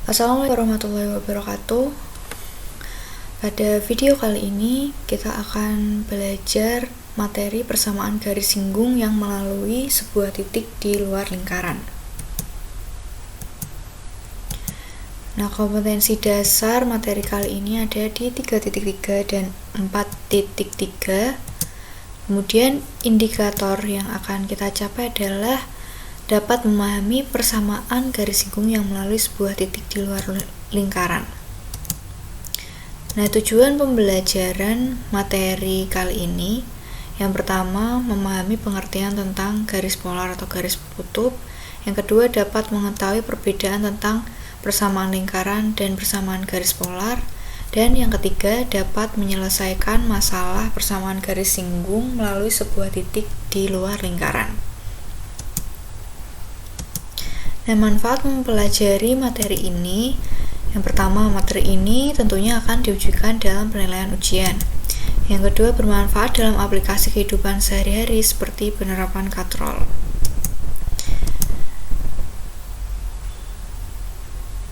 Assalamualaikum warahmatullahi wabarakatuh. Pada video kali ini kita akan belajar materi persamaan garis singgung yang melalui sebuah titik di luar lingkaran. Nah, kompetensi dasar materi kali ini ada di 3.3 dan 4.3. Kemudian indikator yang akan kita capai adalah dapat memahami persamaan garis singgung yang melalui sebuah titik di luar lingkaran. Nah, tujuan pembelajaran materi kali ini yang pertama, memahami pengertian tentang garis polar atau garis kutub. Yang kedua, dapat mengetahui perbedaan tentang persamaan lingkaran dan persamaan garis polar. Dan yang ketiga, dapat menyelesaikan masalah persamaan garis singgung melalui sebuah titik di luar lingkaran. Nah, manfaat mempelajari materi ini, yang pertama, materi ini tentunya akan diujikan dalam penilaian ujian. Yang kedua, bermanfaat dalam aplikasi kehidupan sehari-hari seperti penerapan katrol.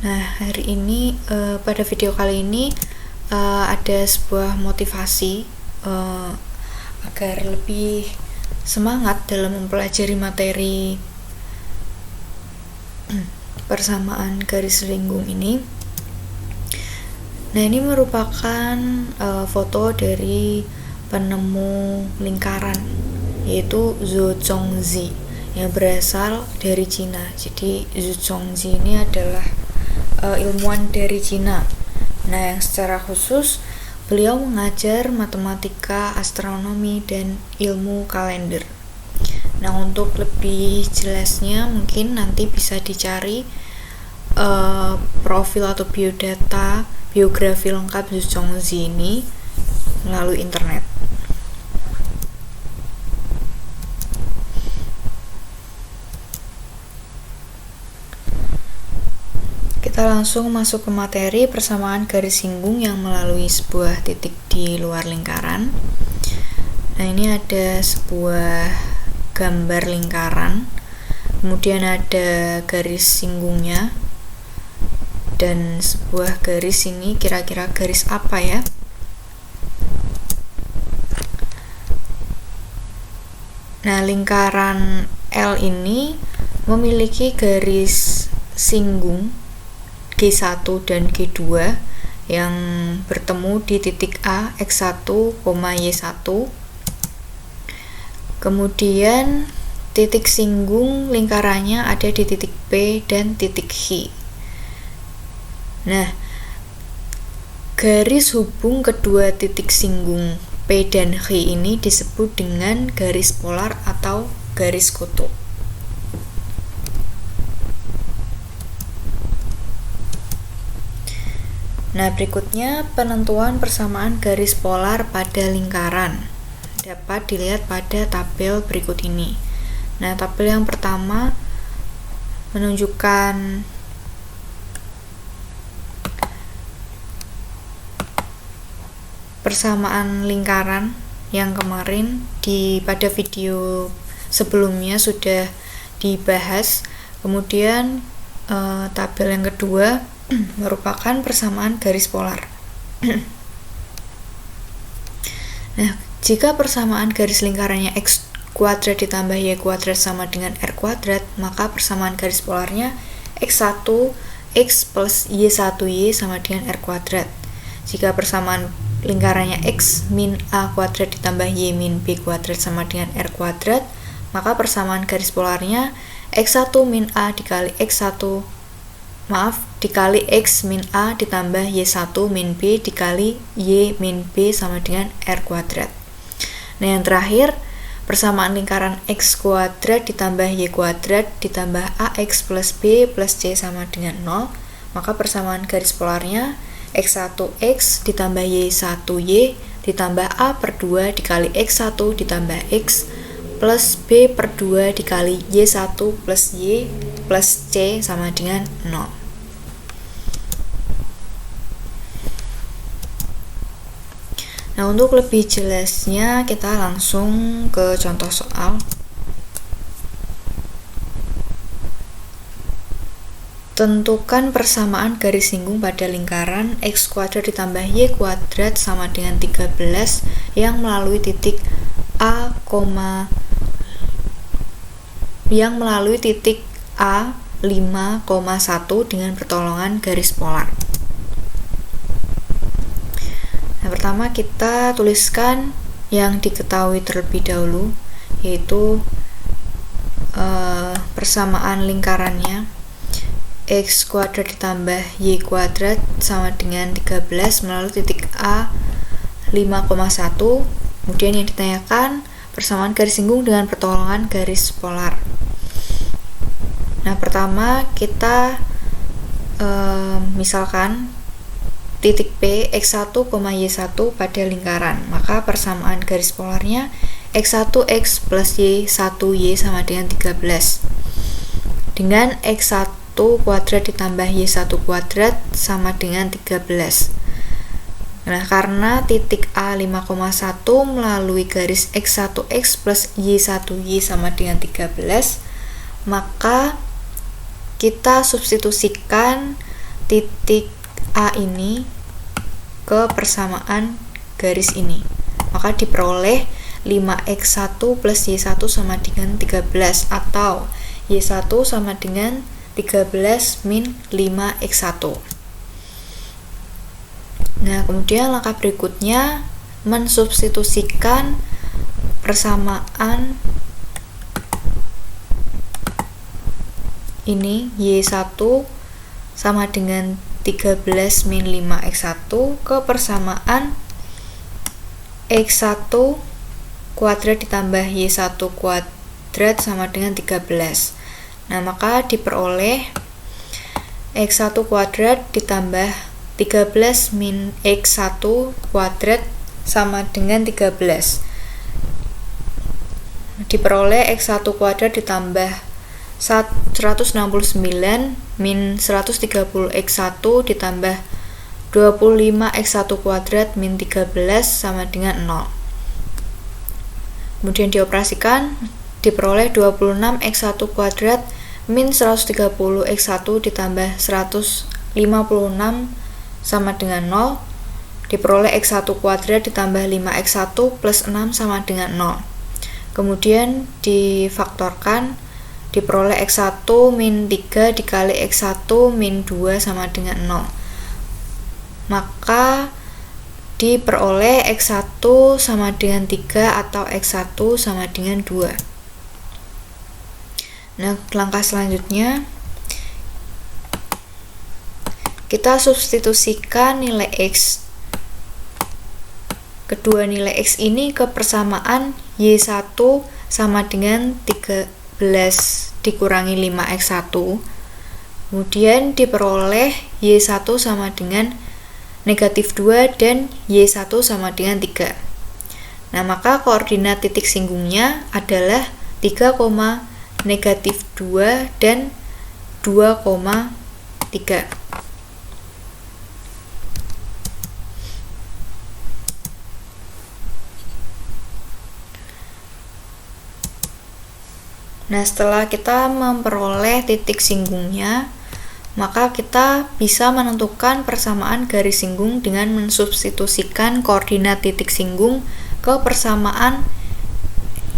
Nah, hari ini pada video kali ini ada sebuah motivasi agar lebih semangat dalam mempelajari materi persamaan garis singgung ini. Nah, ini merupakan foto dari penemu lingkaran, yaitu Zhou Zhongzi yang berasal dari Cina. Jadi Zhou Zhongzi ini adalah ilmuwan dari Cina. Nah, yang secara khusus beliau mengajar matematika, astronomi, dan ilmu kalender. Nah, untuk lebih jelasnya mungkin nanti bisa dicari profil atau biografi lengkap Zhou Zhongzi ini melalui internet. Kita langsung masuk ke materi persamaan garis singgung yang melalui sebuah titik di luar lingkaran. Nah, ini ada sebuah gambar lingkaran, kemudian ada garis singgungnya, dan sebuah garis ini kira-kira garis apa ya? Nah, lingkaran L ini memiliki garis singgung G1 dan G2 yang bertemu di titik A, X1, Y1. Kemudian titik singgung lingkarannya ada di titik P dan titik H. Nah, garis hubung kedua titik singgung P dan H ini disebut dengan garis polar atau garis kutub. Nah, berikutnya penentuan persamaan garis polar pada lingkaran dapat dilihat pada tabel berikut ini. Nah, tabel yang pertama menunjukkan persamaan lingkaran yang kemarin pada video sebelumnya sudah dibahas. Kemudian tabel yang kedua merupakan persamaan garis polar. Nah, jika persamaan garis lingkarannya X kuadrat ditambah Y kuadrat sama dengan R kuadrat, maka persamaan garis polarnya X1 X plus Y1Y sama dengan R kuadrat. Jika persamaan lingkarannya X min A kuadrat ditambah Y min B kuadrat sama dengan R kuadrat, maka persamaan garis polarnya X1 min A dikali X min A ditambah Y1 min B dikali Y min B sama dengan R kuadrat. Nah, yang terakhir, persamaan lingkaran X kuadrat ditambah Y kuadrat ditambah AX plus B plus C sama dengan 0, maka persamaan garis polarnya X1X ditambah Y1Y ditambah A per 2 dikali X1 ditambah X plus B per 2 dikali Y1 plus Y plus C sama dengan 0. Nah, untuk lebih jelasnya kita langsung ke contoh soal. Tentukan persamaan garis singgung pada lingkaran x kuadrat ditambah y kuadrat sama dengan 13 yang melalui titik A, A 5,1 dengan pertolongan garis polar. Nah, pertama kita tuliskan yang diketahui terlebih dahulu, yaitu persamaan lingkarannya x kuadrat ditambah y kuadrat sama dengan 13 melalui titik A 5,1. Kemudian yang ditanyakan persamaan garis singgung dengan pertolongan garis polar. Nah, pertama kita misalkan titik P x1, y1 pada lingkaran, maka persamaan garis polarnya x1x plus y1y sama dengan 13 dengan x1 kuadrat ditambah y1 kuadrat sama dengan 13. Nah, karena titik A 5,1 melalui garis x1x plus y1y sama dengan 13, maka kita substitusikan titik A ini ke persamaan garis ini. Maka diperoleh 5x1 plus y1 sama dengan 13 atau y1 sama dengan 13 min 5x1. Nah, kemudian langkah berikutnya mensubstitusikan persamaan ini y1 sama dengan 13 min 5x1 ke persamaan x1 kuadrat ditambah y1 kuadrat sama dengan 13. Nah, maka diperoleh x1 kuadrat ditambah 13 min x1 kuadrat sama dengan 13. Diperoleh x1 kuadrat ditambah 169 min 130 x1 ditambah 25 x1 kuadrat min 13 sama dengan 0. Kemudian dioperasikan, diperoleh 26 x1 kuadrat min 130 x1 ditambah 156 sama dengan 0. Diperoleh x1 kuadrat ditambah 5x1 plus 6 sama dengan 0. Kemudian difaktorkan, diperoleh x1 min 3 dikali x1 min 2 sama dengan 0. Maka diperoleh x1 sama dengan 3 atau x1 sama dengan 2. Nah, langkah selanjutnya kita substitusikan nilai x. Kedua nilai x ini ke persamaan y1 sama dengan 13 dikurangi 5x1. Kemudian diperoleh y1 sama dengan negatif 2 dan y1 sama dengan 3. Nah, maka koordinat titik singgungnya adalah 3, negatif 2 dan 2,3. Nah, setelah kita memperoleh titik singgungnya, maka kita bisa menentukan persamaan garis singgung dengan mensubstitusikan koordinat titik singgung ke persamaan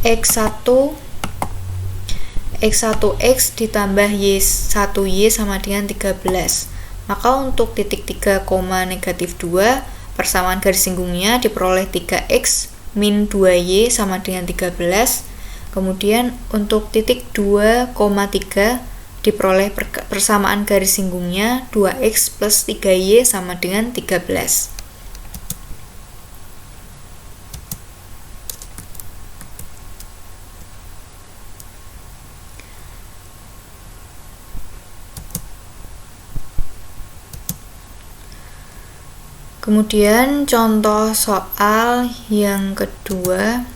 x1x ditambah y1y sama dengan 13. Maka untuk titik 3, negatif 2, persamaan garis singgungnya diperoleh 3x min 2y sama dengan 13. Kemudian untuk titik 2,3 diperoleh persamaan garis singgungnya 2x plus 3y sama dengan 13. Kemudian contoh soal yang kedua,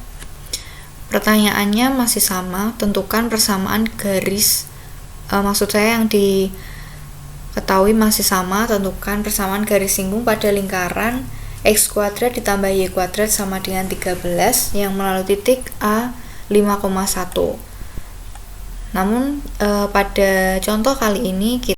pertanyaannya masih sama, tentukan persamaan garis, maksud saya yang diketahui masih sama, tentukan persamaan garis singgung pada lingkaran x kuadrat ditambah y kuadrat sama dengan 13 yang melalui titik A 5,1. Namun pada contoh kali ini kita